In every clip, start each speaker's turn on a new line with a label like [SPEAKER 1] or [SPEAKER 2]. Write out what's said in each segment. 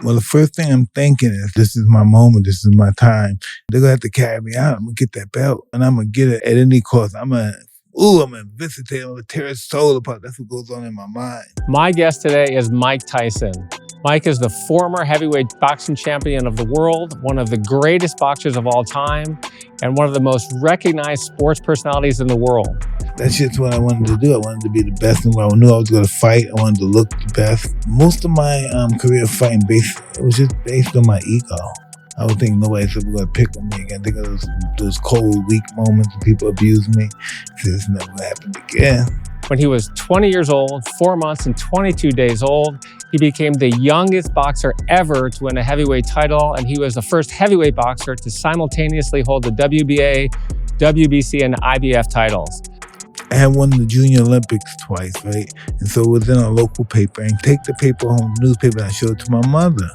[SPEAKER 1] Well, the first thing I'm thinking is, this is my moment. This is my time. They're going to have to carry me out. I'm going to get that belt, and I'm going to get it at any cost. I'm going to visitate. I'm going to tear his soul apart. That's what goes on in my mind.
[SPEAKER 2] My guest today is Mike Tyson. Mike is the former heavyweight boxing champion of the world, one of the greatest boxers of all time, and one of the most recognized sports personalities in the world.
[SPEAKER 1] That's just what I wanted to do. I wanted to be the best in the world. I knew I was going to fight. I wanted to look the best. Most of my career fighting, it was just based on my ego. I would think nobody's ever going to pick on me again. I think of those cold, weak moments when people abuse me. It's never going to happen again.
[SPEAKER 2] When he was 20 years old, 4 months and 22 days old, he became the youngest boxer ever to win a heavyweight title, and he was the first heavyweight boxer to simultaneously hold the WBA, WBC, and IBF titles.
[SPEAKER 1] I had won the Junior Olympics twice, right? And so it was in a local paper. And take the paper home, newspaper, and I showed it to my mother.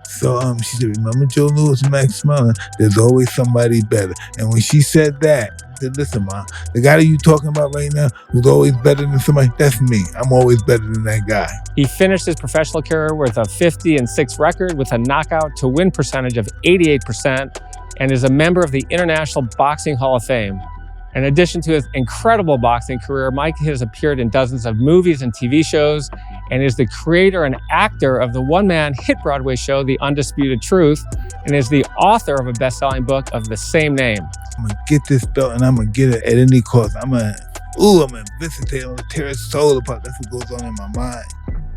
[SPEAKER 1] So she said, remember Joe Louis and Max Mellon? There's always somebody better. And when she said that, I said, listen, Mom, the guy that you talking about right now who's always better than somebody, that's me. I'm always better than that guy.
[SPEAKER 2] He finished his professional career with a 50-6 record with a knockout to win percentage of 88% and is a member of the International Boxing Hall of Fame. In addition to his incredible boxing career, Mike has appeared in dozens of movies and TV shows and is the creator and actor of the one-man hit Broadway show, The Undisputed Truth, and is the author of a best-selling book of the same name.
[SPEAKER 1] I'm going to get this belt and I'm going to get it at any cost. I'm going to visitate. I'm going to tear his soul apart. That's what goes on in my mind.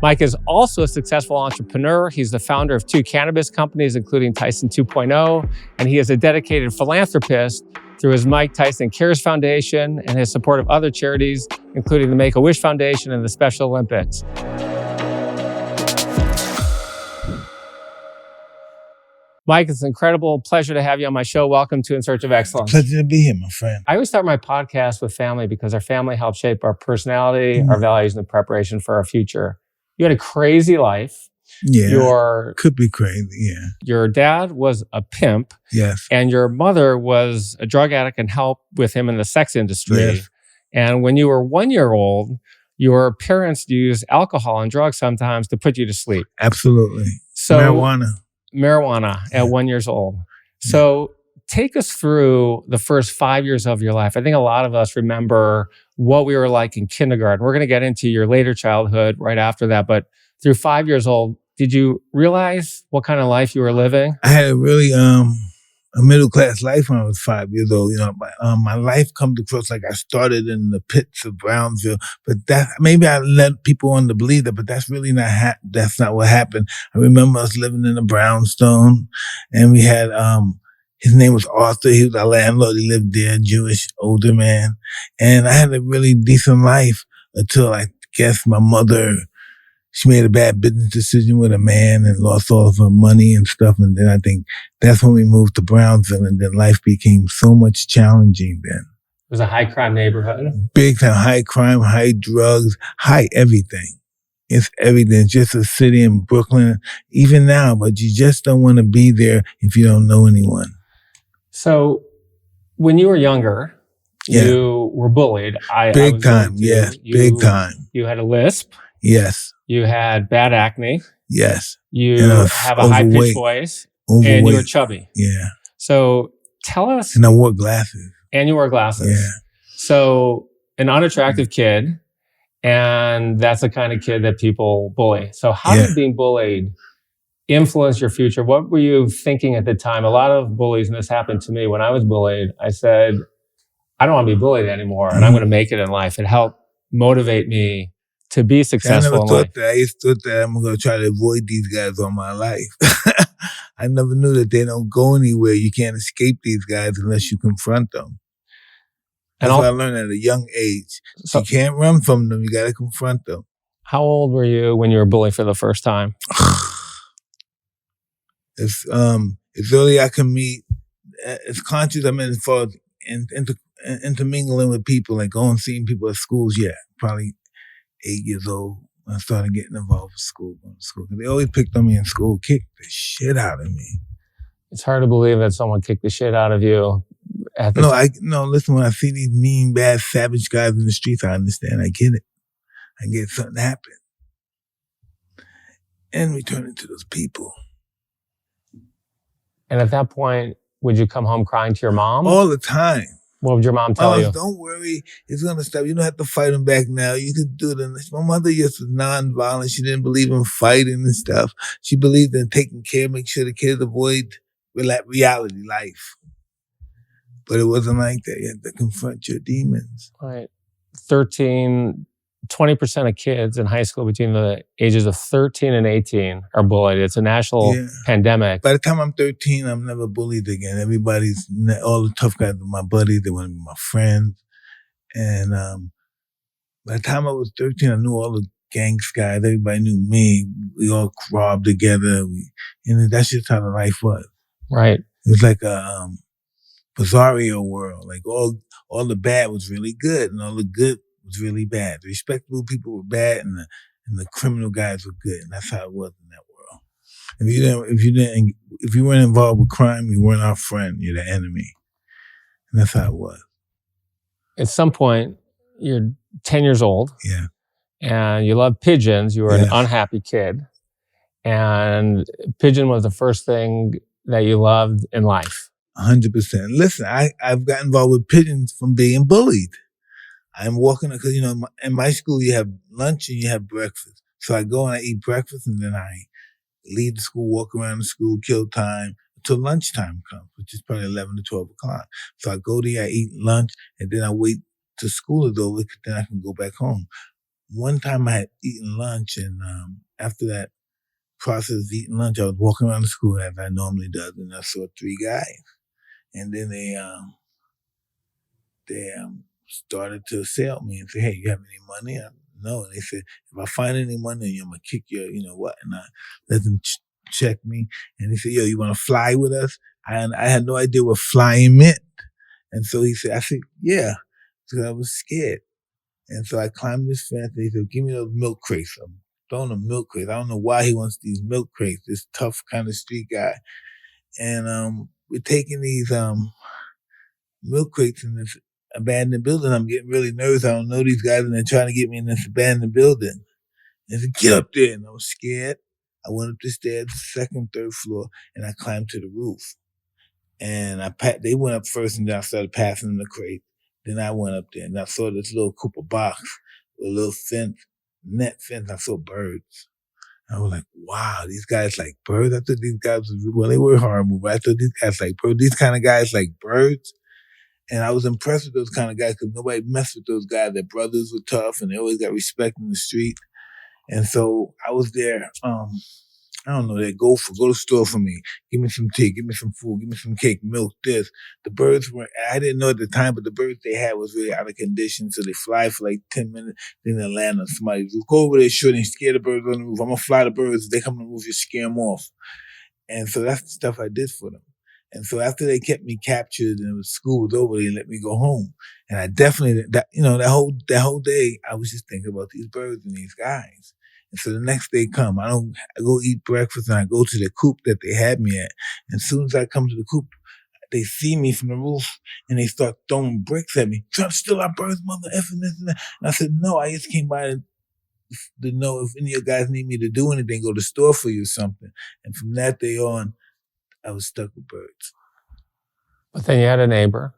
[SPEAKER 2] Mike is also a successful entrepreneur. He's the founder of 2 cannabis companies, including Tyson 2.0, and he is a dedicated philanthropist through his Mike Tyson Cares Foundation and his support of other charities, including the Make-A-Wish Foundation and the Special Olympics. Mike, it's an incredible pleasure to have you on my show. Welcome to In Search of Excellence.
[SPEAKER 1] Pleasure to be here, my friend.
[SPEAKER 2] I always start my podcast with family because our family helps shape our personality, our values, and the preparation for our future. You had a crazy life.
[SPEAKER 1] Yeah, could be crazy, yeah.
[SPEAKER 2] Your dad was a pimp.
[SPEAKER 1] Yes.
[SPEAKER 2] And your mother was a drug addict and helped with him in the sex industry.
[SPEAKER 1] Yes.
[SPEAKER 2] And when you were 1 year old, your parents used alcohol and drugs sometimes to put you to sleep.
[SPEAKER 1] Absolutely.
[SPEAKER 2] So
[SPEAKER 1] Marijuana
[SPEAKER 2] at 1 year old. So take us through the first 5 years of your life. I think a lot of us remember what we were like in kindergarten. We're going to get into your later childhood right after that. But through 5 years old, did you realize what kind of life you were living?
[SPEAKER 1] I had a really a middle-class life when I was 5 years old. You know, my life comes across like I started in the pits of Brownsville, but that maybe I led people on to believe that, but that's really not that's not what happened. I remember us living in a brownstone, and we had his name was Arthur. He was our landlord. He lived there, Jewish older man, and I had a really decent life until I guess my mother. She made a bad business decision with a man and lost all of her money and stuff. And then I think that's when we moved to Brownsville, and then life became so much challenging then.
[SPEAKER 2] It was a high crime neighborhood.
[SPEAKER 1] Big time, high crime, high drugs, high everything. It's everything. It's just a city in Brooklyn, even now, but you just don't want to be there if you don't know anyone.
[SPEAKER 2] So when you were younger, you were bullied.
[SPEAKER 1] Big time, yes, big time.
[SPEAKER 2] You had a lisp.
[SPEAKER 1] Yes.
[SPEAKER 2] You had bad acne.
[SPEAKER 1] Yes.
[SPEAKER 2] You have a high-pitched voice.
[SPEAKER 1] Overweight.
[SPEAKER 2] And you were chubby.
[SPEAKER 1] Yeah.
[SPEAKER 2] So tell us.
[SPEAKER 1] And I wore glasses.
[SPEAKER 2] And you wore glasses.
[SPEAKER 1] Yeah.
[SPEAKER 2] So an unattractive kid, and that's the kind of kid that people bully. So how did being bullied influence your future? What were you thinking at the time? A lot of bullies, and this happened to me when I was bullied, I said, I don't want to be bullied anymore, and I'm going to make it in life. It helped motivate me to be successful in life.
[SPEAKER 1] I used to thought that I'm going to try to avoid these guys all my life. I never knew that they don't go anywhere. You can't escape these guys unless you confront them. That's what I learned at a young age. So you can't run from them. You got to confront them.
[SPEAKER 2] How old were you when you were bullied for the first time?
[SPEAKER 1] It's early I can meet. It's conscious. I mean, as far as intermingling with people, like going and seeing people at schools. Yeah, probably 8 years old when I started getting involved with school. Going to school. They always picked on me in school, kicked the shit out of me.
[SPEAKER 2] It's hard to believe that someone kicked the shit out of you.
[SPEAKER 1] Listen, when I see these mean, bad, savage guys in the streets, I understand. I get it. I get something happen. And we turn into those people.
[SPEAKER 2] And at that point, would you come home crying to your mom?
[SPEAKER 1] All the time.
[SPEAKER 2] What would your mom tell you?
[SPEAKER 1] Don't worry, it's gonna stop. You don't have to fight him back now. You can do it. My mother just was non-violent. She didn't believe in fighting and stuff. She believed in taking care, make sure the kids avoid reality life. But it wasn't like that. You had to confront your demons.
[SPEAKER 2] Right. 20% of kids in high school between the ages of 13 and 18 are bullied. It's a national pandemic.
[SPEAKER 1] By the time I'm 13, I'm never bullied again. All the tough guys are my buddies. They want to be my friends. And by the time I was 13, I knew all the gangs guys. Everybody knew me. We all robbed together. That's just how the life was.
[SPEAKER 2] Right.
[SPEAKER 1] It was like a bizarro world. Like all the bad was really good, and all the good was really bad. The respectable people were bad, and the criminal guys were good, and that's how it was in that world. If you weren't involved with crime, you weren't our friend. You're the enemy, and that's how it was.
[SPEAKER 2] At some point, you're 10 years old.
[SPEAKER 1] Yeah.
[SPEAKER 2] And you love pigeons. You were an unhappy kid, and pigeon was the first thing that you loved in life.
[SPEAKER 1] 100%. Listen, I've got involved with pigeons from being bullied. I'm walking because, in my school, you have lunch and you have breakfast. So I go and I eat breakfast, and then I leave the school, walk around the school, kill time until lunchtime comes, which is probably 11 to 12 o'clock. So I go there, I eat lunch, and then I wait till school is over, then I can go back home. One time I had eaten lunch, and after that process of eating lunch, I was walking around the school as I normally do, and I saw 3 guys. And then they started to assail me and say, "Hey, you have any money?" No. And they said, "If I find any money, I'm gonna kick your, what?" And I let them check me. And he said, "Yo, you want to fly with us?" I had no idea what flying meant. And so I said, "Yeah," because I was scared. And so I climbed this fence. And he said, "Give me those milk crates." I'm throwing them milk crates. I don't know why he wants these milk crates. This tough kind of street guy. And we're taking these milk crates in this abandoned building. I'm getting really nervous. I don't know these guys, and they're trying to get me in this abandoned building. And I said, "Get up there." And I was scared. I went up the stairs, second, third floor, and I climbed to the roof. And they went up first, and then I started passing them the crate. Then I went up there, and I saw this little Cooper box with a little net fence. I saw birds. I was like, wow, these guys like birds? I thought these guys they were horrible, but I thought these guys like birds. These kind of guys like birds. And I was impressed with those kind of guys because nobody messed with those guys. Their brothers were tough, and they always got respect in the street. And so I was there. I don't know, they go to the store for me. Give me some tea, give me some food, give me some cake, milk, this. The birds I didn't know at the time, but the birds they had was really out of condition. So they fly for like 10 minutes, then they land on somebody. Go over there, shoot, and scare the birds on the roof. I'm gonna fly the birds. If they come on the roof, you scare them off. And so that's the stuff I did for them. And so after they kept me captured and school was over, they let me go home. And I definitely, that whole day, I was just thinking about these birds and these guys. And so the next day come, I go eat breakfast and I go to the coop that they had me at. And as soon as I come to the coop, they see me from the roof and they start throwing bricks at me. "Trying to steal our birds, mother effing this and that." And I said, "No, I just came by to know if any of you guys need me to do anything, go to the store for you or something." And from that day on, I was stuck with birds.
[SPEAKER 2] But then you had a neighbor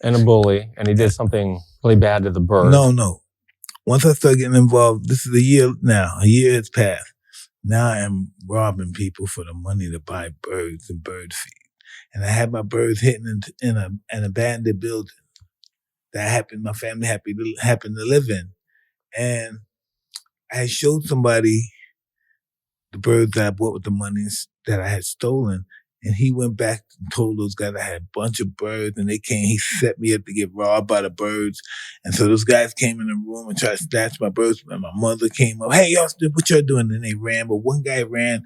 [SPEAKER 2] and a bully, and he did something really bad to the bird.
[SPEAKER 1] No. Once I started getting involved, this is a year now. A year has passed. Now I am robbing people for the money to buy birds and bird feed. And I had my birds hidden in an abandoned building that my family happened to live in. And I showed somebody the birds that I bought with the monies that I had stolen. And he went back and told those guys I had a bunch of birds, and he set me up to get robbed by the birds. And so those guys came in the room and tried to snatch my birds, and my mother came up, "Hey, y'all, what y'all doing?" And they ran, but one guy ran.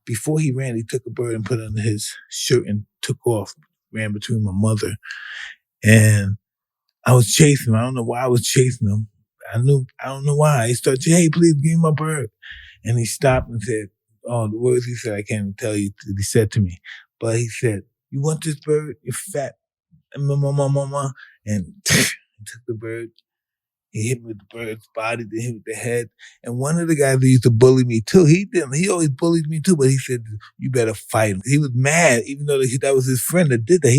[SPEAKER 1] Before he ran, he took a bird and put it under his shirt and took off, ran between my mother. And I was chasing him. I don't know why I was chasing him. I don't know why. He started saying, "Hey, please give me my bird." And he stopped and said, the words he said, I can't even tell you what he said to me. But he said, "You want this bird? You're fat." And he took the bird. He hit me with the bird's body, then hit me with the head. And one of the guys that used to bully me too, he always bullied me too, but he said, you better fight him. He was mad, even though that was his friend that did that.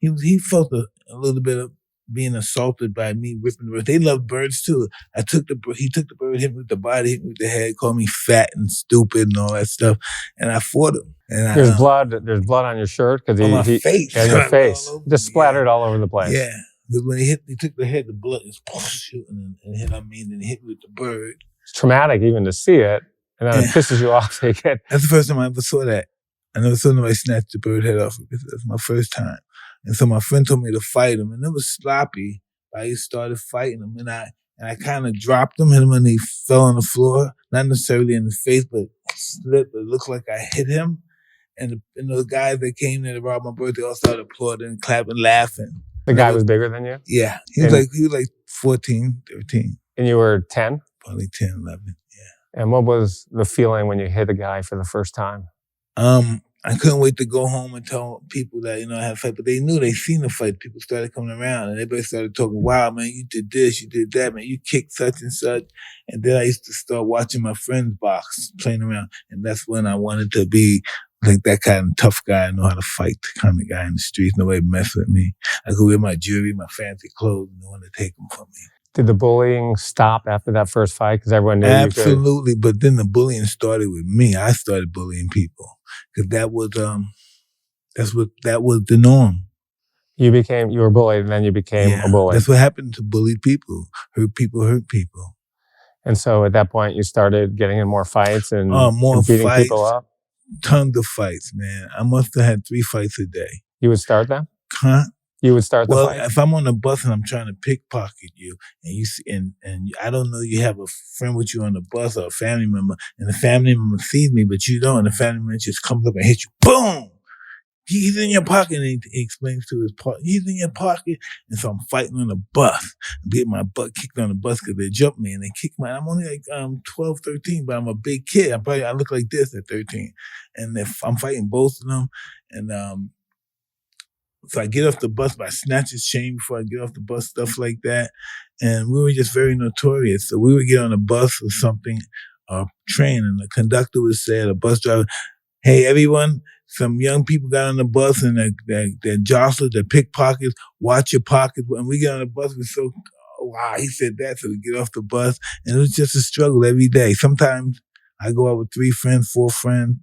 [SPEAKER 1] He felt a little bit of being assaulted by me ripping the bird. They love birds too. He took the bird, hit me with the body, hit me with the head, called me fat and stupid and all that stuff. And I fought him. And
[SPEAKER 2] there's blood on your shirt because
[SPEAKER 1] on my face.
[SPEAKER 2] Yeah, your face. Just splattered all over the place.
[SPEAKER 1] Yeah. Because when he took the head, the blood was shooting and hit on me, and then he hit me with the bird.
[SPEAKER 2] It's traumatic even to see it, and then it pisses you off. That's
[SPEAKER 1] the first time I ever saw that. I never saw nobody snatch the bird head off. That's my first time. And so my friend told me to fight him, and it was sloppy. I just started fighting him, and I kind of dropped him, hit him, and he fell on the floor. Not necessarily in the face, but slipped. It looked like I hit him. And the guys that came there to rob my bird, they all started applauding, clapping, laughing.
[SPEAKER 2] The guy was bigger than you?
[SPEAKER 1] Yeah. He was like 14, 13.
[SPEAKER 2] And you were 10?
[SPEAKER 1] Probably 10, 11, yeah.
[SPEAKER 2] And what was the feeling when you hit a guy for the first time?
[SPEAKER 1] I couldn't wait to go home and tell people that, I had a fight, but they knew, they seen the fight. People started coming around and everybody started talking, wow, man, you did this, you did that, man, you kicked such and such. And then I used to start watching my friends box, playing around. And that's when I wanted to be like that kind of tough guy, know how to fight, the kind of guy in the streets. Nobody mess with me. I could wear my jewelry, my fancy clothes, no one to take them from me. Did
[SPEAKER 2] the bullying stop after that first fight? Because everyone knew
[SPEAKER 1] Absolutely, you could... but then the bullying started with me. I started bullying people because that was the norm.
[SPEAKER 2] You were bullied, and then you became a bully.
[SPEAKER 1] That's what happened to bullied people. Hurt people.
[SPEAKER 2] And so at that point, you started getting in more fights and beating
[SPEAKER 1] fights,
[SPEAKER 2] people up?
[SPEAKER 1] Tons of fights, man. I must have had 3 fights a day.
[SPEAKER 2] You would start them?
[SPEAKER 1] Huh?
[SPEAKER 2] You would start the fight?
[SPEAKER 1] Well, if I'm on the bus and I'm trying to pickpocket you, and you see, and I don't know, you have a friend with you on the bus or a family member, and the family member sees me, but you don't, and the family member just comes up and hits you, boom! He's in your pocket, and he explains to his partner, he's in your pocket. And so I'm fighting on the bus. I'm getting my butt kicked on the bus because they jumped me and they kicked I'm only like 12, 13, but I'm a big kid. I look like this at 13. And if I'm fighting both of them, and so I get off the bus, but I snatch his chain before I get off the bus, stuff like that. And we were just very notorious. So we would get on a bus or something, or train, and the conductor would say to the bus driver, hey, everyone, some young people got on the bus and they're jostled, they're pickpockets, watch your pockets. When we get on the bus, we're so, wow, he said that. So we get off the bus, and it was just a struggle every day. Sometimes I go out with 3 friends, 4 friends,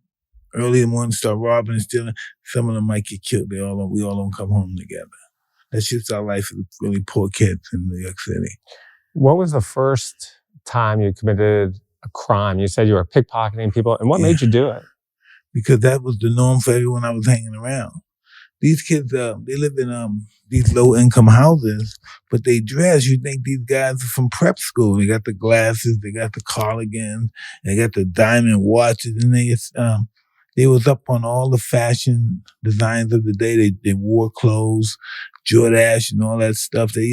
[SPEAKER 1] early in the morning, start robbing and stealing. Some of them might get killed. We all don't come home together. That's just our life as really poor kids in New York City.
[SPEAKER 2] What was the first time you committed a crime? You said you were pickpocketing people. And what made you do it?
[SPEAKER 1] Because that was the norm for everyone I was hanging around. These kids, they live in these low-income houses, but they dress. You think these guys are from prep school. They got the glasses, they got the cardigans, they got the diamond watches, and they was up on all the fashion designs of the day. They wore clothes, Jordache and all that stuff. They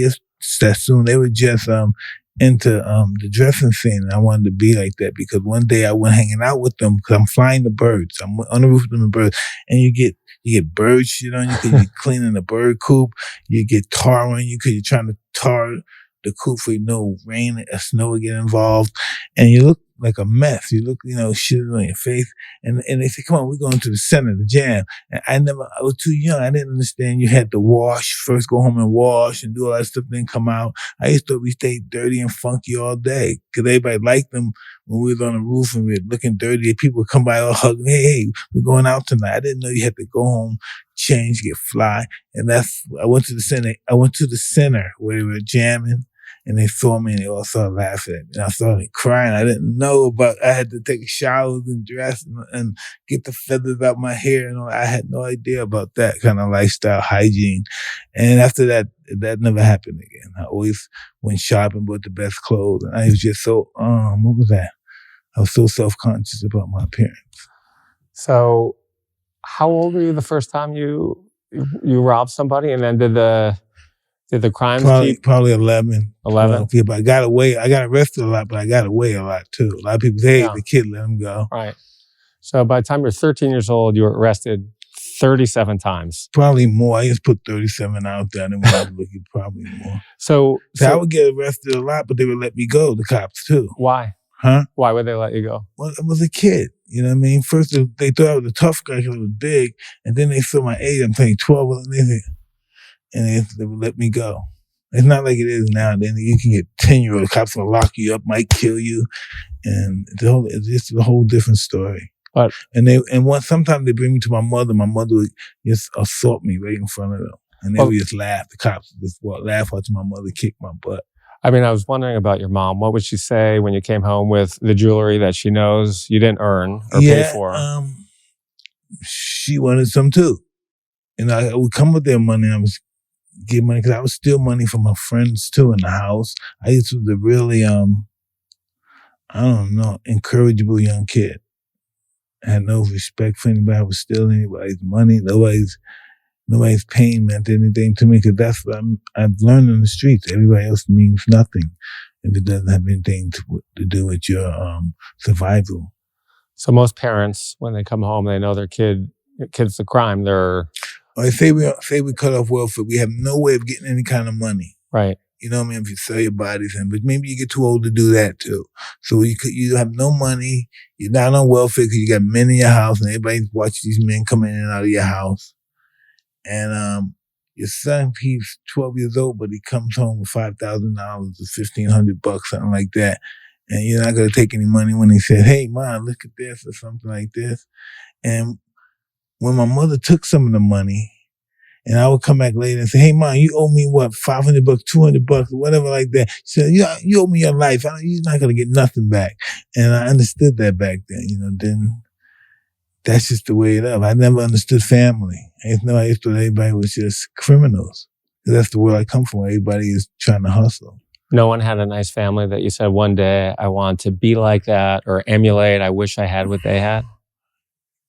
[SPEAKER 1] were just into the dressing scene. And I wanted to be like that because one day I went hanging out with them because I'm flying the birds. I'm on the roof of the birds, and you get bird shit on you because you're cleaning the bird coop. You get tar on you because you're trying to tar the coop for rain or snow to get involved, and you look like a mess. You look, shit on your face. And they say, come on, we're going to the center, the jam. And I was too young. I didn't understand you had to wash, first go home and wash and do all that stuff, then come out. I used to we stayed dirty and funky all day because everybody liked them when we was on the roof and we were looking dirty. People would come by all hugging, hey, we're going out tonight. I didn't know you had to go home, change, get fly. And I went to the center. I went to the center where they were jamming. And they saw me and they all started laughing at me. And I started crying. I didn't know I had to take showers and dress and get the feathers out my hair and all. I had no idea about that kind of lifestyle hygiene. And after that, that never happened again. I always went shopping, bought the best clothes. And I was just so, what was that? I was so self-conscious about my appearance.
[SPEAKER 2] So how old were you the first time you robbed somebody? And then did the crimes
[SPEAKER 1] probably 11.
[SPEAKER 2] 11?
[SPEAKER 1] Yeah, but I got away. I got arrested a lot, but I got away a lot too. A lot of people say, hey, the kid, let him go.
[SPEAKER 2] Right. So by the time you're 13 years old, you were arrested 37 times.
[SPEAKER 1] Probably more. I just put 37 out there, and when I was looking, probably more. So I would get arrested a lot, but they would let me go, the cops too.
[SPEAKER 2] Why?
[SPEAKER 1] Huh?
[SPEAKER 2] Why would they let you go?
[SPEAKER 1] Well, I was a kid. You know what I mean? First, they thought I was a tough guy because I was big, and then they saw my age. I'm playing 12, and they would let me go. It's not like it is now. Then you can get 10-year-old cops will lock you up, might kill you, and it's just a whole different story.
[SPEAKER 2] But
[SPEAKER 1] sometimes they bring me to my mother. My mother would just assault me right in front of them, and they would just laugh. The cops would just laugh watching my mother kick my butt.
[SPEAKER 2] I mean, I was wondering about your mom. What would she say when you came home with the jewelry that she knows you didn't earn or pay for?
[SPEAKER 1] She wanted some too. And I would come with their money. I was give money because I would steal money from my friends too in the house. I used to be the really, incorrigible young kid. I had no respect for anybody. I would steal anybody's money. Nobody's pain meant anything to me because that's what I've learned in the streets. Everybody else means nothing if it doesn't have anything to do with your survival.
[SPEAKER 2] So most parents, when they come home, they know their kid's a crime.
[SPEAKER 1] Say we cut off welfare. We have no way of getting any kind of money.
[SPEAKER 2] Right.
[SPEAKER 1] You know what I mean? If you sell your bodies, but maybe you get too old to do that too. So you have no money. You're not on welfare because you got men in your house, and everybody's watching these men coming in and out of your house. And your son, he's 12 years old, but he comes home with $5,000 or $1,500, something like that. And you're not going to take any money when he said, "Hey, Mom, look at this," or something like this. And when my mother took some of the money, and I would come back later and say, "Hey, Mom, you owe me what, $500, $200, or whatever like that." She said, "You owe me your life. You're not going to get nothing back." And I understood that back then, then that's just the way it is. I never understood family. I thought everybody was just criminals. That's the world I come from, where everybody is trying to hustle.
[SPEAKER 2] No one had a nice family that you said, one day I want to be like that or emulate. I wish I had what they had.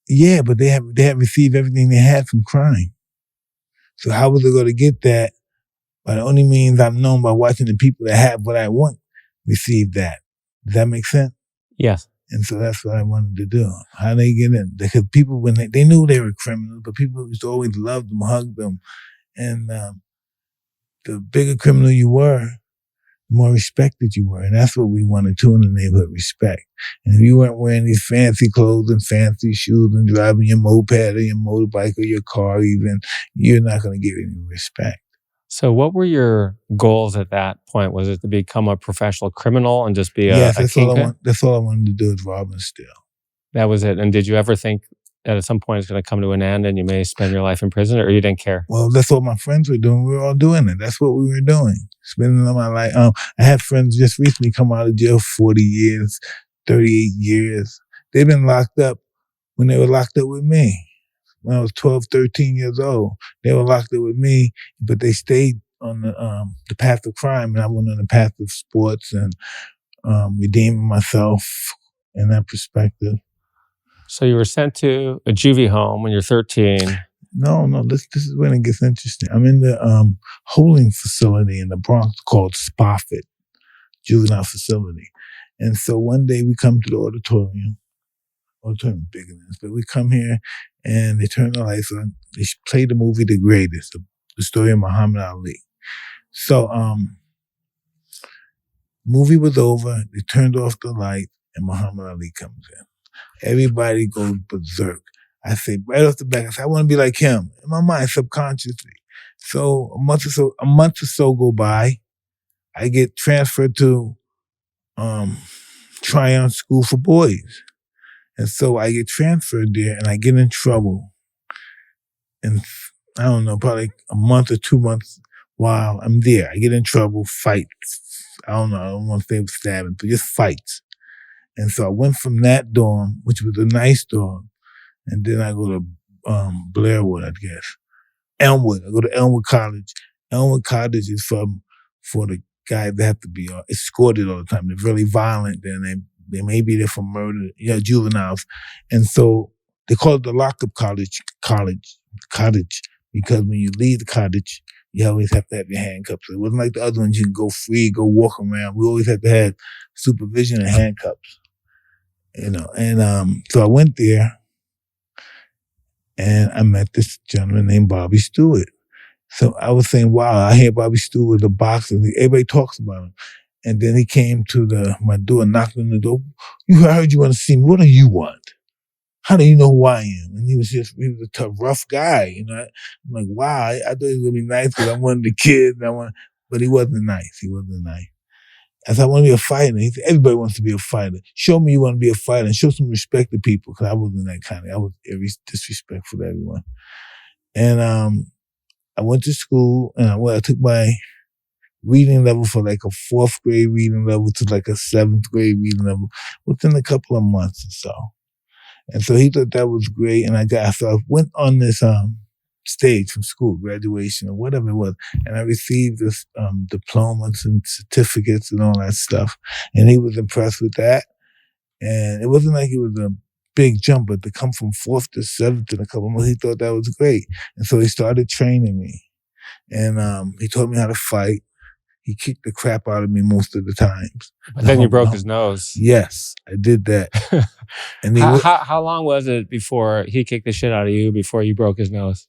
[SPEAKER 1] Yeah, but they have received everything they had from crime. So how was they going to get that? By the only means I'm known by watching the people that have what I want receive that. Does that make sense?
[SPEAKER 2] Yes.
[SPEAKER 1] And so that's what I wanted to do. How they get in? Because people, when they knew they were criminals, but people used to always love them, hug them. And the bigger criminal you were, the more respected you were. And that's what we wanted too in the neighborhood, respect. And if you weren't wearing these fancy clothes and fancy shoes and driving your moped or your motorbike or your car even, you're not going to get any respect.
[SPEAKER 2] So what were your goals at that point? Was it to become a professional criminal and just be a
[SPEAKER 1] that's
[SPEAKER 2] kingpin?
[SPEAKER 1] That's all I wanted to do, is rob and steal.
[SPEAKER 2] That was it. And did you ever think that at some point it's going to come to an end and you may spend your life in prison, or you didn't care?
[SPEAKER 1] Well, that's what my friends were doing. We were all doing it. That's what we were doing. Spending my life. I had friends just recently come out of jail 40 years, 38 years. They've been locked up when they were locked up with me. When I was 12, 13 years old, they were locked up with me, but they stayed on the path of crime, and I went on the path of sports and redeeming myself in that perspective.
[SPEAKER 2] So you were sent to a juvie home when you're 13.
[SPEAKER 1] No, this is when it gets interesting. I'm in the holding facility in the Bronx called Spofford, juvenile facility. And so one day we come to the auditorium bigger than this, but we come here and they turn the lights on. They play the movie The Greatest, the story of Muhammad Ali. So movie was over, they turned off the light, and Muhammad Ali comes in. Everybody goes berserk. I say right off the back, I want to be like him. In my mind, subconsciously. So a month or so go by. I get transferred to Tryon School for Boys. And so I get transferred there and I get in trouble. And I don't know, probably a month or 2 months while I'm there, I get in trouble, fights. I don't want to say stabbing, but just fights. And so I went from that dorm, which was a nice dorm, and then I go to Blairwood, I guess. Elmwood. I go to Elmwood College. Elmwood College is for the guys that have to be escorted all the time. They're really violent, and they may be there for murder, juveniles. And so they call it the lockup college, because when you leave the college, you always have to have your handcuffs. It wasn't like the other ones, you can go free, go walk around. We always had to have supervision and handcuffs. And so I went there, And I met this gentleman named Bobby Stewart. So I was saying, wow, I hear Bobby Stewart, the boxer. Everybody talks about him. And then he came to my door, knocked on the door. I heard you want to see me. What do you want? How do you know who I am? And he was a tough, rough guy. You know, I'm like, wow, I thought he was going to be nice because I'm one of the kids. But he wasn't nice. He wasn't nice. I said, I want to be a fighter. He said, everybody wants to be a fighter. Show me you want to be a fighter and show some respect to people, because I wasn't that kind of, I was very disrespectful to everyone. And I went to school and I took my reading level from like a 4th grade reading level to like a 7th grade reading level within a couple of months or so. And so he thought that was great. And I went on this stage from school, graduation or whatever it was, and I received this diplomas and certificates and all that stuff. And he was impressed with that. And it wasn't like it was a big jump, but to come from 4th to 7th in a couple of months, he thought that was great. And so he started training me. And he taught me how to fight. He kicked the crap out of me most of the times.
[SPEAKER 2] But then you broke his nose.
[SPEAKER 1] Yes, I did that. And
[SPEAKER 2] how long was it before he kicked the shit out of you before you broke his nose?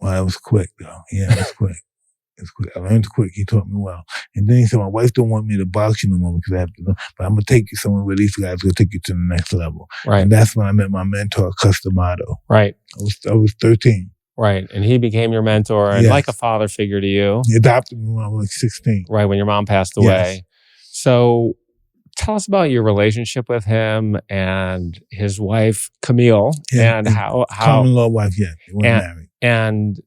[SPEAKER 1] Well, it was quick, though. Yeah, it was quick. It's quick. I learned quick. He taught me well. And then he said, my wife don't want me to box you no more because I have to know. But I'm going to take you somewhere where these guys are going to take you to the next level.
[SPEAKER 2] Right.
[SPEAKER 1] And that's when I met my mentor, Cus D'Amato.
[SPEAKER 2] Right.
[SPEAKER 1] I was 13.
[SPEAKER 2] Right. And he became your mentor and like a father figure to you.
[SPEAKER 1] He adopted me when I was like 16.
[SPEAKER 2] Right, when your mom passed away. Yes. So tell us about your relationship with him and his wife, Camille, and how
[SPEAKER 1] common law wife, yeah. They weren't married.
[SPEAKER 2] And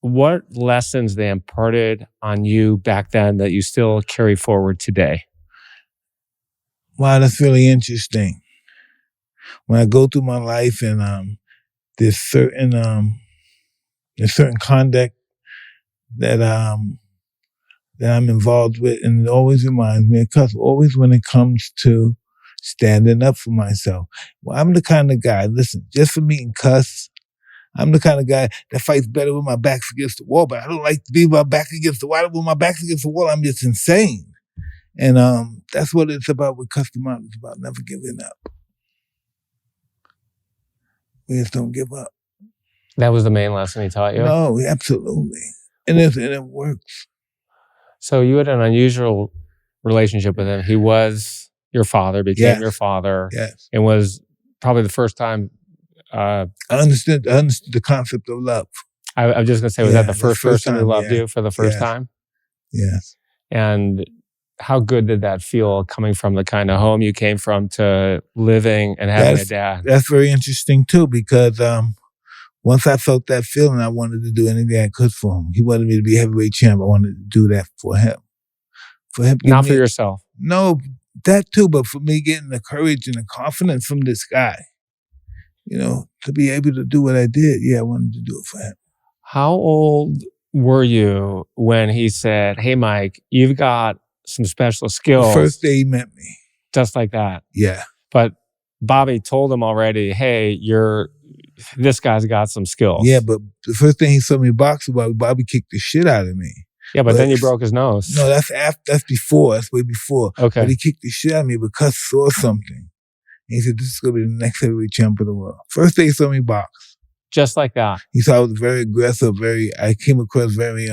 [SPEAKER 2] what lessons they imparted on you back then that you still carry forward today?
[SPEAKER 1] Wow, that's really interesting. When I go through my life and there's certain conduct that I'm involved with, and it always reminds me of Cus. Always when it comes to standing up for myself. Well, I'm the kind of guy, listen, just for meeting Cus, I'm the kind of guy that fights better when my back's against the wall, but I don't like to be with my back against the wall. When my back's against the wall, I'm just insane. And that's what it's about with Cus D'Amato. It's about never giving up. We just don't give up.
[SPEAKER 2] That was the main lesson he taught you?
[SPEAKER 1] No, absolutely. And it works.
[SPEAKER 2] So you had an unusual relationship with him. He was your father, became your father.
[SPEAKER 1] Yes.
[SPEAKER 2] And was probably the first time...
[SPEAKER 1] I understood the concept of love.
[SPEAKER 2] I was just going to say, was that the first person who loved you for the first time?
[SPEAKER 1] Yes.
[SPEAKER 2] And how good did that feel coming from the kind of home you came from to living and having a dad?
[SPEAKER 1] That's very interesting too, because once I felt that feeling, I wanted to do anything I could for him. He wanted me to be heavyweight champ. I wanted to do that for him. For him,
[SPEAKER 2] not for yourself.
[SPEAKER 1] No, that too, but for me getting the courage and the confidence from this guy. You know, to be able to do what I did, I wanted to do it for him.
[SPEAKER 2] How old were you when he said, hey, Mike, you've got some special skills?
[SPEAKER 1] The first day he met me.
[SPEAKER 2] Just like that?
[SPEAKER 1] Yeah.
[SPEAKER 2] But Bobby told him already, hey, this guy's got some skills.
[SPEAKER 1] Yeah, but the first thing he saw me box about, Bobby kicked the shit out of me.
[SPEAKER 2] Yeah, but then you broke his nose.
[SPEAKER 1] No, that's before. That's way before.
[SPEAKER 2] Okay.
[SPEAKER 1] But he kicked the shit out of me because he saw something. He said, this is going to be the next heavyweight champ of the world. First day he saw me box.
[SPEAKER 2] Just like that? He
[SPEAKER 1] saw I was very aggressive, I came across very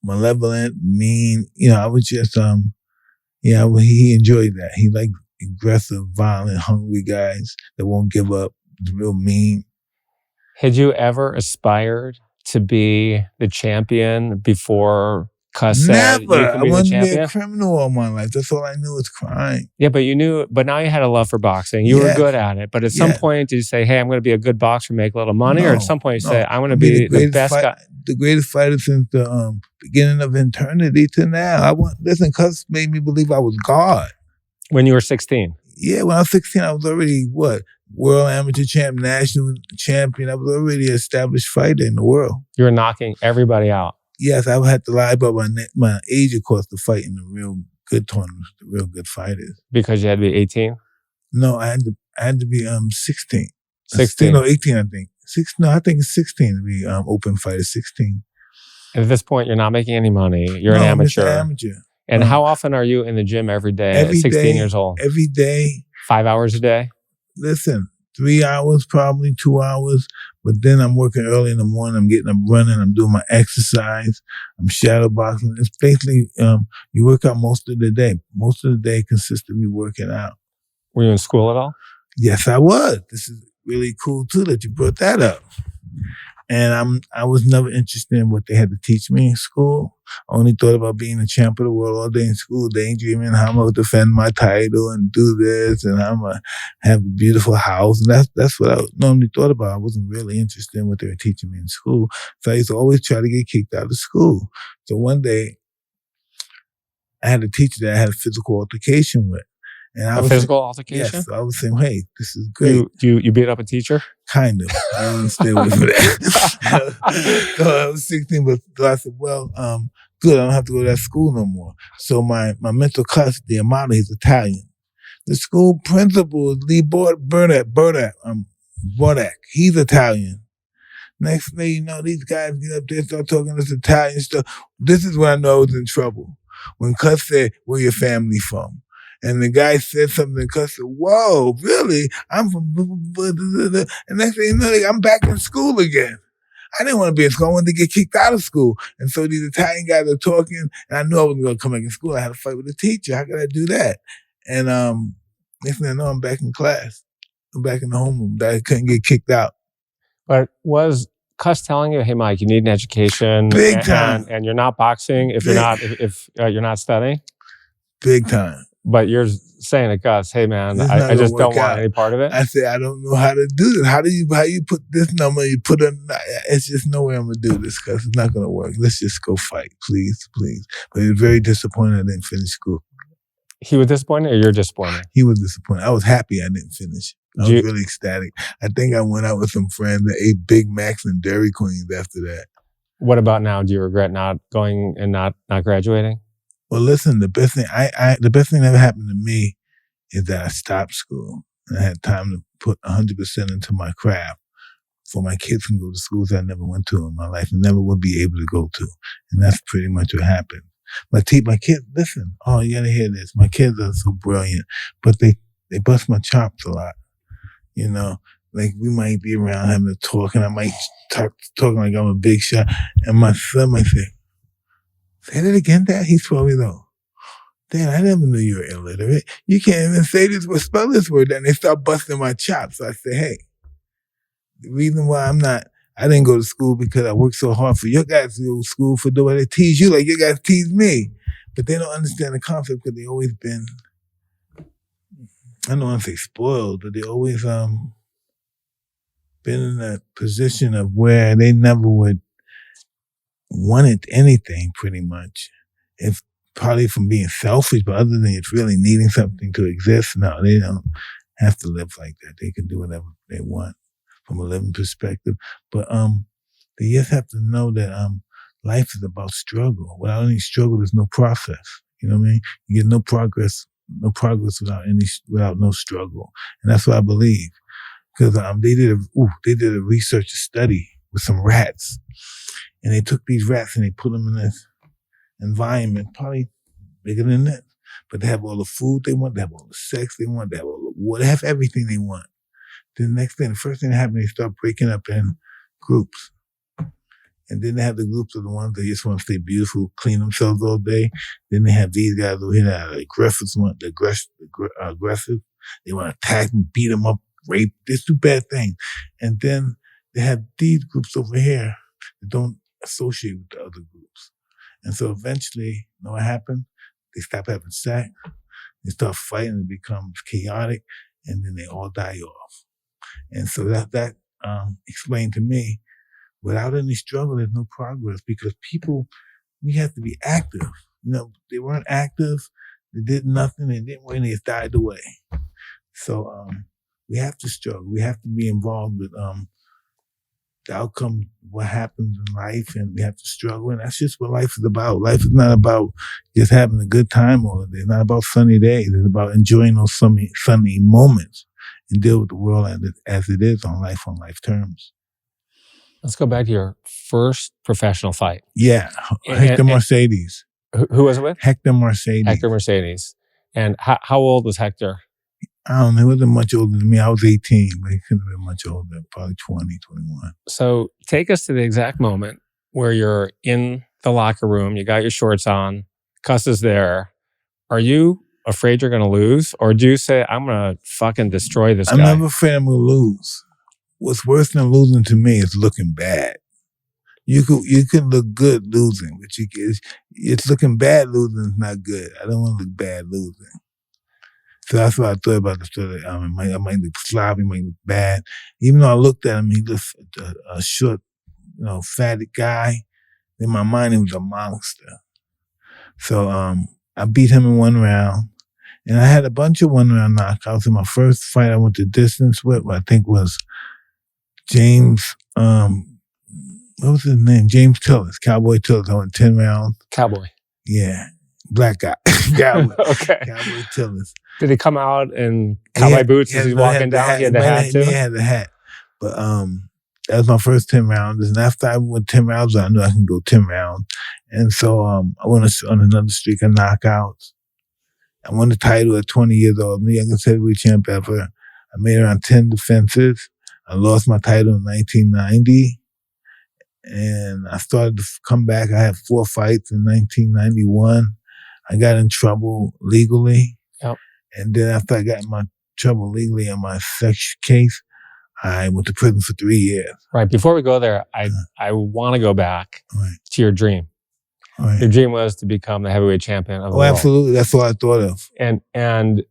[SPEAKER 1] malevolent, mean. You know, I was just, he enjoyed that. He liked aggressive, violent, hungry guys that won't give up, real mean.
[SPEAKER 2] Had you ever aspired to be the champion before Cus said you could be the champion?
[SPEAKER 1] I wanted to be a criminal all my life. That's all I knew was crime.
[SPEAKER 2] Yeah, but now you had a love for boxing. You were good at it. But at some point, did you say, hey, I'm going to be a good boxer, make a little money? Or at some point you say, I'm going to be the best guy?
[SPEAKER 1] The greatest fighter since the beginning of eternity to now. Listen, Cus made me believe I was God.
[SPEAKER 2] When you were 16?
[SPEAKER 1] Yeah, when I was 16, I was already, world amateur champ, national champion. I was already an established fighter in the world.
[SPEAKER 2] You were knocking everybody out.
[SPEAKER 1] Yes, I would have to lie about my age, of course, to fight in the real good tournaments, the real good fighters.
[SPEAKER 2] Because you had to be 18?
[SPEAKER 1] No, I had to be 16.
[SPEAKER 2] 16?
[SPEAKER 1] No, 18, I think. I think it's 16 to be open fighter, 16.
[SPEAKER 2] And at this point, you're not making any money. You're an amateur.
[SPEAKER 1] I'm an amateur.
[SPEAKER 2] And how often are you in the gym every day at 16 years old?
[SPEAKER 1] Every day.
[SPEAKER 2] 5 hours a day?
[SPEAKER 1] Listen, 3 hours, probably 2 hours. But then I'm working early in the morning. I'm getting up running. I'm doing my exercise. I'm shadow boxing. It's basically, you work out most of the day. Most of the day consists of you working out.
[SPEAKER 2] Were you in school at all?
[SPEAKER 1] Yes, I was. This is really cool too that you brought that up. And I was never interested in what they had to teach me in school. I only thought about being a champ of the world all day in school, daydreaming how I'm going to defend my title and do this, and I'm going to have a beautiful house. And that's what I normally thought about. I wasn't really interested in what they were teaching me in school. So I used to always try to get kicked out of school. So one day, I had a teacher that I had a physical altercation with. And I
[SPEAKER 2] A
[SPEAKER 1] was
[SPEAKER 2] physical altercation?
[SPEAKER 1] Yes, I was saying, hey, this is great.
[SPEAKER 2] You beat up a teacher?
[SPEAKER 1] Kind of. I don't stay away from that. So I was 16, but so I said, well, good, I don't have to go to that school no more. So my mentor, Cus D'Amato, he's Italian. The school principal is Lee Burdak. He's Italian. Next thing you know, these guys get up there, start talking this Italian stuff. This is when I know I was in trouble. When Cus said, where your family from? And the guy said something, and Cus said, whoa, really? I'm from, and next thing you know, I'm back in school again. I didn't want to be in school. I wanted to get kicked out of school. And so these Italian guys are talking, and I knew I wasn't going to come back in school. I had to fight with the teacher. How could I do that? And next thing I know, I'm back in class. I'm back in the homeroom. I couldn't get kicked out.
[SPEAKER 2] But was Cus telling you, hey, Mike, you need an education,
[SPEAKER 1] Big time.
[SPEAKER 2] and you're not boxing if you're not studying?
[SPEAKER 1] Big time.
[SPEAKER 2] But you're saying to Cus, hey, man, I just don't want any part of it?
[SPEAKER 1] I said, I don't know how to do this. How you put this number, you put it's just no way I'm going to do this, Cus. It's not going to work. Let's just go fight, please, please. But he was very disappointed I didn't finish school.
[SPEAKER 2] He was disappointed or you're disappointed?
[SPEAKER 1] He was disappointed. I was happy I didn't finish. I was really ecstatic. I think I went out with some friends and ate Big Macs and Dairy Queens after that.
[SPEAKER 2] What about now? Do you regret not going and not graduating?
[SPEAKER 1] Well, listen, the best thing that ever happened to me is that I stopped school and I had time to put 100% into my craft for my kids can go to schools I never went to in my life and never would be able to go to. And that's pretty much what happened. My kids, listen, oh, you gotta hear this. My kids are so brilliant, but they bust my chops a lot. You know, like we might be around having a talk and I might talking like I'm a big shot. And my son might say that again, Dad? He's 12 years old. Dad, I never knew you were illiterate. You can't even say this word, spell this word. Then they start busting my chops. So I say, hey, the reason why I didn't go to school because I worked so hard for your guys to go to school for the way they tease you like you guys tease me. But they don't understand the concept because they always been, I don't want to say spoiled, but they always been in a position of where they never would wanted anything pretty much. It's probably from being selfish, but other than it's really needing something to exist, no, they don't have to live like that. They can do whatever they want from a living perspective. But they just have to know that life is about struggle. Without any struggle, there's no process. You know what I mean? You get no progress without no struggle. And that's what I believe. Because they did a research study with some rats. And they took these rats and they put them in this environment, probably bigger than that. But they have all the food they want, they have all the sex they want, they have all the water, they have everything they want. Then the first thing that happened, they start breaking up in groups. And then they have the groups of the ones that just want to stay beautiful, clean themselves all day. Then they have these guys over here that are aggressive. They want to attack them, beat them up, rape. They do bad things. And then they have these groups over here that don't associate with the other groups. And so eventually, you know what happened? They stop having sex, they start fighting, it becomes chaotic, and then they all die off. And so that explained to me, without any struggle, there's no progress because people, we have to be active. You know, they weren't active, they did nothing, they didn't win, they just died away. So we have to struggle, we have to be involved with the outcome, what happens in life, and we have to struggle. And that's just what life is about. Life is not about just having a good time all the day. It's not about sunny days. It's about enjoying those sunny moments and deal with the world as it is on life terms.
[SPEAKER 2] Let's go back to your first professional fight.
[SPEAKER 1] Yeah, Hector Mercedes.
[SPEAKER 2] Who was it with?
[SPEAKER 1] Hector Mercedes.
[SPEAKER 2] Hector Mercedes. And how old was Hector?
[SPEAKER 1] I don't know. He wasn't much older than me. I was 18, but he couldn't have been much older, probably 20, 21.
[SPEAKER 2] So take us to the exact moment where you're in the locker room, you got your shorts on, Cus is there. Are you afraid you're going to lose? Or do you say, I'm going to fucking destroy this guy?
[SPEAKER 1] I'm never afraid I'm going to lose. What's worse than losing to me is looking bad. You could look good losing, but it's looking bad losing is not good. I don't want to look bad losing. So that's what I thought about the story. I might look sloppy, might look bad. Even though I looked at him, he looked a short, fatty guy. In my mind, he was a monster. So I beat him in one round. And I had a bunch of one-round knockouts. In my first fight, I went the distance with, I think was James, what was his name? James Tillis, Cowboy Tillis. I went 10 rounds.
[SPEAKER 2] Cowboy.
[SPEAKER 1] Yeah. Black guy. Cowboy.
[SPEAKER 2] Okay.
[SPEAKER 1] Cowboy Tillis.
[SPEAKER 2] Did he come out in cowboy boots as he's walking down? He had the hat too?
[SPEAKER 1] He had the hat. But that was my first 10 rounds. And after I went 10 rounds, I knew I can go 10 rounds. And so I went on another streak of knockouts. I won the title at 20 years old. I'm the youngest heavyweight champ ever. I made around 10 defenses. I lost my title in 1990. And I started to come back. I had 4 fights in 1991. I got in trouble legally.
[SPEAKER 2] Yep.
[SPEAKER 1] And then after I got in my trouble legally on my sex case, I went to prison for 3 years.
[SPEAKER 2] Right. Before we go there, I want to go back to your dream.
[SPEAKER 1] Right.
[SPEAKER 2] Your dream was to become the heavyweight champion of the world.
[SPEAKER 1] Absolutely. That's what I thought of.
[SPEAKER 2] And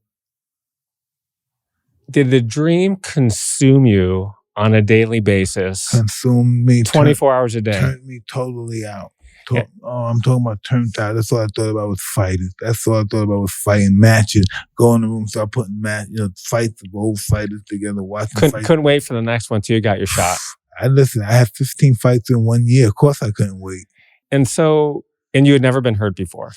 [SPEAKER 2] did the dream consume you on a daily basis?
[SPEAKER 1] Consume me.
[SPEAKER 2] 24 hours a day.
[SPEAKER 1] Turned me totally out. I'm talking about turned out. That's all I thought about was fighting. That's all I thought about was fighting matches. Go in the room, start putting fights of old fighters together, watching fights.
[SPEAKER 2] Couldn't wait for the next one till you got your shot.
[SPEAKER 1] I had 15 fights in 1 year. Of course I couldn't wait.
[SPEAKER 2] And you had never been hurt before?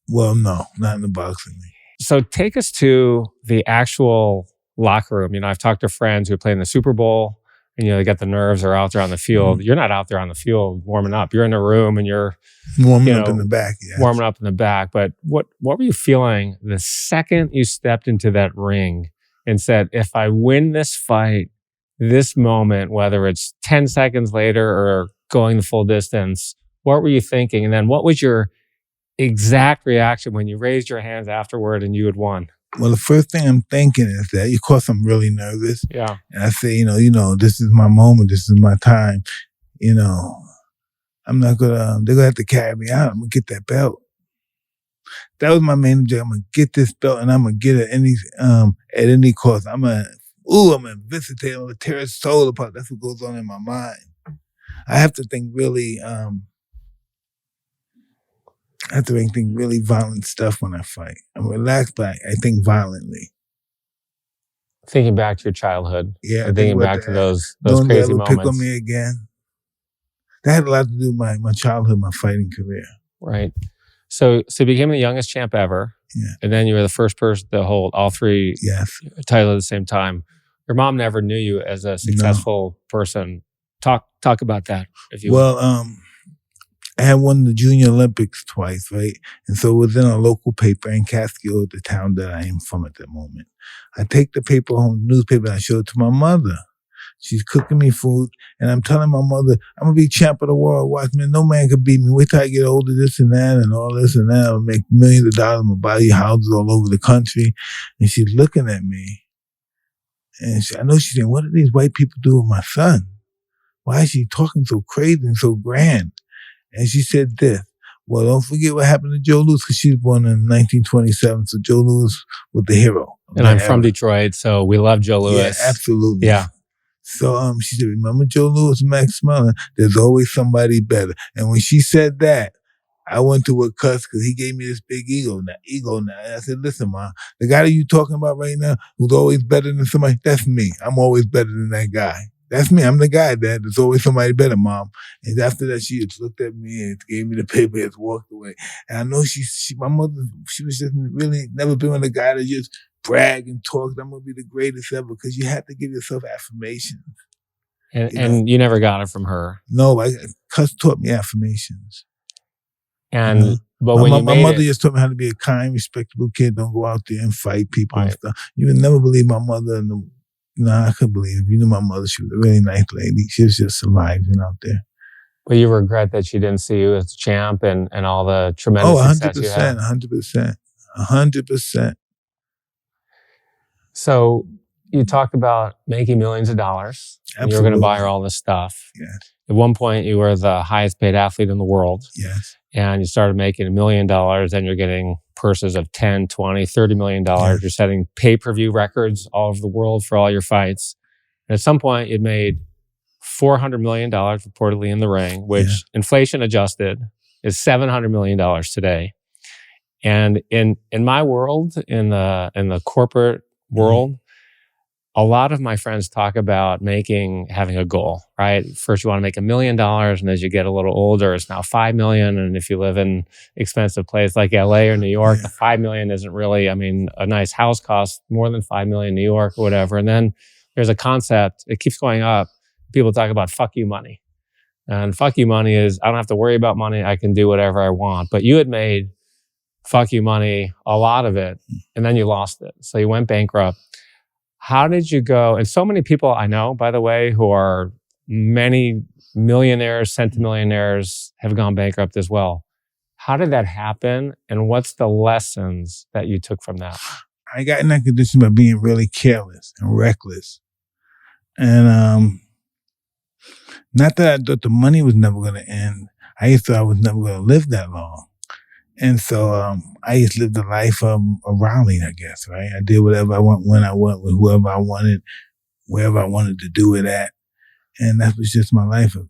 [SPEAKER 1] Well, no, not in the boxing league.
[SPEAKER 2] So take us to the actual locker room. I've talked to friends who play in the Super Bowl and, they got the nerves, are out there on the field. Mm-hmm. You're not out there on the field warming up. You're in a room and you're
[SPEAKER 1] warming up in the back. Yeah.
[SPEAKER 2] Warming up in the back. But what were you feeling the second you stepped into that ring and said, if I win this fight, this moment, whether it's 10 seconds later or going the full distance, what were you thinking? And then what was your exact reaction when you raised your hands afterward and you had won?
[SPEAKER 1] Well, the first thing I'm thinking is that, of course, I'm really nervous.
[SPEAKER 2] Yeah.
[SPEAKER 1] And I say, this is my moment. This is my time. I'm not going to, they're going to have to carry me out. I'm going to get that belt. That was my main objective. I'm going to get this belt and I'm going to get it at any cost. I'm going to visit it. I'm going to tear his soul apart. That's what goes on in my mind. I have to think really, violent stuff when I fight. I'm relaxed, but I think violently.
[SPEAKER 2] Thinking back to your childhood.
[SPEAKER 1] Yeah.
[SPEAKER 2] Thinking back to those crazy moments. Don't
[SPEAKER 1] pick on me again. That had a lot to do with my childhood, my fighting career.
[SPEAKER 2] Right. So you became the youngest champ ever.
[SPEAKER 1] Yeah.
[SPEAKER 2] And then you were the first person to hold all 3 titles at the same time. Your mom never knew you as a successful person. Talk about that, if you will.
[SPEAKER 1] I had won the Junior Olympics twice, right? And so it was in a local paper in Catskill, the town that I am from at that moment. I take the paper home, newspaper, and I show it to my mother. She's cooking me food, and I'm telling my mother, I'm going to be champ of the world. Watch me. No man could beat me. Wait till I get older, this and that, and all this and that. I'll make millions of dollars. I'm going to buy you houses all over the country. And she's looking at me. And I know she's saying, what do these white people do with my son? Why is she talking so crazy and so grand? And she said this, well, don't forget what happened to Joe Louis, because she was born in 1927. So Joe Louis was the hero.
[SPEAKER 2] And I'm from Detroit, so we love Joe Louis.
[SPEAKER 1] Yeah, absolutely.
[SPEAKER 2] Yeah.
[SPEAKER 1] So she said, remember Joe Louis and Max Mellon? There's always somebody better. And when she said that, I went to a Cus because he gave me this big ego now. And I said, listen, Mom, the guy that you talking about right now who's always better than somebody, that's me. I'm always better than that guy. That's me. I'm the guy, Dad. There's always somebody better, Mom. And after that, she just looked at me and gave me the paper and walked away. And I know my mother, she was just really never been with a guy that just brag and talk. I'm going to be the greatest ever, because you have to give yourself affirmations.
[SPEAKER 2] And you never got it from her?
[SPEAKER 1] No, Cus taught me affirmations.
[SPEAKER 2] And but
[SPEAKER 1] my,
[SPEAKER 2] when you
[SPEAKER 1] my
[SPEAKER 2] made
[SPEAKER 1] mother
[SPEAKER 2] it,
[SPEAKER 1] just taught me how to be a kind, respectable kid. Don't go out there and fight people and
[SPEAKER 2] Right.
[SPEAKER 1] stuff. You would never believe my mother. I could believe. You knew my mother. She was a really nice lady. She was just surviving out there.
[SPEAKER 2] well, you regret that she didn't see you as a champ and all the tremendous
[SPEAKER 1] Oh,
[SPEAKER 2] success you had.
[SPEAKER 1] 100%. 100%.
[SPEAKER 2] So you talked about making millions of dollars. And you were going to buy her all this stuff.
[SPEAKER 1] Yes.
[SPEAKER 2] At one point, you were the highest paid athlete in the world.
[SPEAKER 1] Yes.
[SPEAKER 2] And you started making $1 million, and you're getting purses of 10, 20, $30 million.
[SPEAKER 1] Yes.
[SPEAKER 2] You're setting pay-per-view records all over the world for all your fights. And at some point, you'd made $400 million reportedly in the ring, which inflation adjusted is $700 million today. And in my world, in the corporate world, a lot of my friends talk about having a goal, right? First, you want to make $1 million, and as you get a little older, it's now 5 million. And if you live in expensive places like LA or New York, the 5 million isn't really, a nice house costs more than 5 million in New York or whatever. And then there's a concept, it keeps going up. People talk about fuck you money. And fuck you money is, I don't have to worry about money. I can do whatever I want. But you had made fuck you money, a lot of it, and then you lost it. So you went bankrupt. How did you go? And so many people I know, by the way, who are many millionaires, centimillionaires, have gone bankrupt as well. How did that happen? And what's the lessons that you took from that?
[SPEAKER 1] I got in that condition by being really careless and reckless. And not that I thought the money was never going to end. I just thought I was never going to live that long. And so I just lived the life of Raleigh, I guess, right? I did whatever I want, when I want, with whoever I wanted, wherever I wanted to do it at. And that was just my life of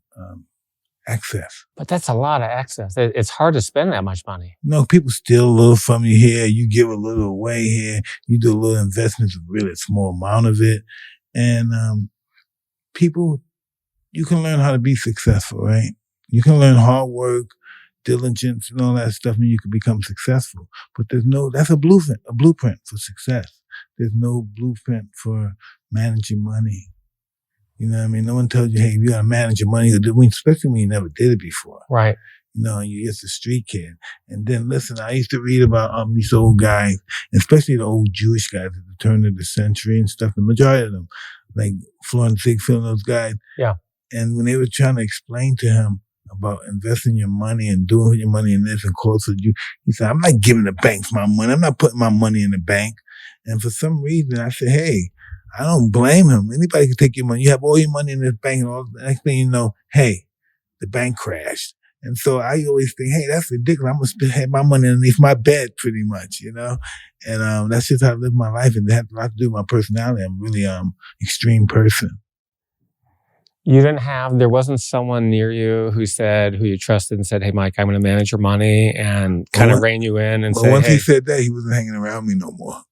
[SPEAKER 1] excess.
[SPEAKER 2] But that's a lot of excess. It's hard to spend that much money.
[SPEAKER 1] No, people steal a little from you here. You give a little away here. You do a little investments, a really small amount of it. And people, you can learn how to be successful, right? You can learn hard work, diligence, and all that stuff, and you can become successful. But that's a blueprint for success. There's no blueprint for managing money. You know what I mean? No one tells you, hey, you got to manage your money, especially when you never did it before.
[SPEAKER 2] Right.
[SPEAKER 1] And you're just a street kid. And then, listen, I used to read about these old guys, especially the old Jewish guys at the turn of the century and stuff, the majority of them, like Florence Ziegfeld, those guys.
[SPEAKER 2] Yeah.
[SPEAKER 1] And when they were trying to explain to him about investing your money and doing your money in this and closer to you, he said, I'm not giving the banks my money. I'm not putting my money in the bank. And for some reason, I said, hey, I don't blame him. Anybody can take your money. You have all your money in this bank, and all the next thing you know, hey, the bank crashed. And so I always think, hey, that's ridiculous. I'm going to have my money underneath my bed pretty much, And that's just how I live my life. And it has a lot to do with my personality. I'm really extreme person.
[SPEAKER 2] There wasn't someone near you who you trusted and said, hey, Mike, I'm going to manage your money and kind of rein you in and say,
[SPEAKER 1] once he said that, he wasn't hanging around me no more.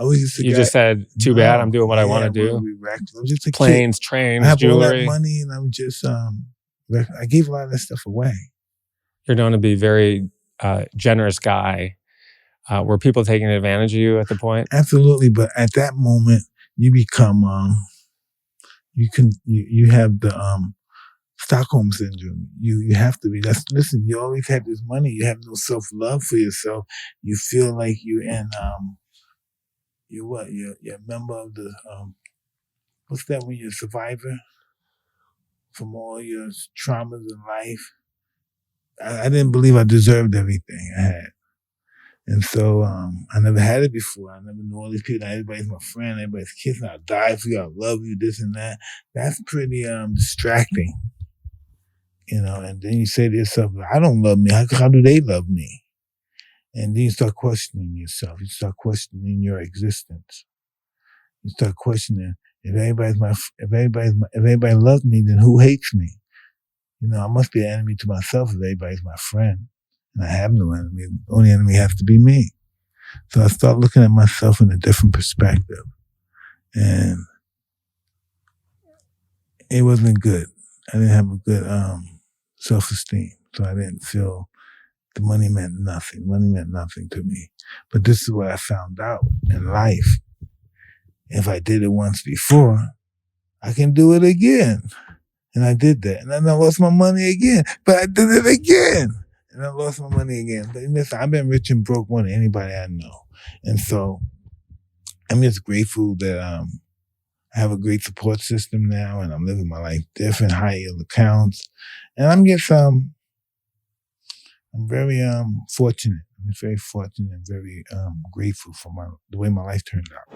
[SPEAKER 2] Just said, too bad, I'm doing what I want to do.
[SPEAKER 1] I was just a
[SPEAKER 2] Planes,
[SPEAKER 1] kid.
[SPEAKER 2] trains,
[SPEAKER 1] I have
[SPEAKER 2] jewelry.
[SPEAKER 1] all that money, and I was just, I gave a lot of that stuff away.
[SPEAKER 2] You're known to be a very generous guy. Were people taking advantage of you at the point?
[SPEAKER 1] Absolutely, but at that moment, you become, you have the Stockholm syndrome. You have to be. Listen, you always have this money. You have no self-love for yourself. You feel like you're in, you're a member of the, what's that when you're a survivor from all your traumas in life? I didn't believe I deserved everything I had. And so I never had it before. I never knew all these people. Everybody's my friend. Everybody's kissing. I'll die for you. I love you, this and that. That's pretty distracting. And then you say to yourself, I don't love me. How do they love me? And then you start questioning yourself. You start questioning your existence. You start questioning, if everybody loves me, then who hates me? I must be an enemy to myself if everybody's my friend. And I have no enemy. The only enemy has to be me. So I start looking at myself in a different perspective. And it wasn't good. I didn't have a good self-esteem. So I didn't feel the money meant nothing. Money meant nothing to me. But this is what I found out in life. If I did it once before, I can do it again. And I did that. And then I lost my money again. But I did it again. and I lost my money again. But listen, I've been rich and broke more than anybody I know. And so I'm just grateful that I have a great support system now, and I'm living my life different, high yield accounts. And I'm very fortunate. I'm very fortunate and very grateful for the way my life turned out.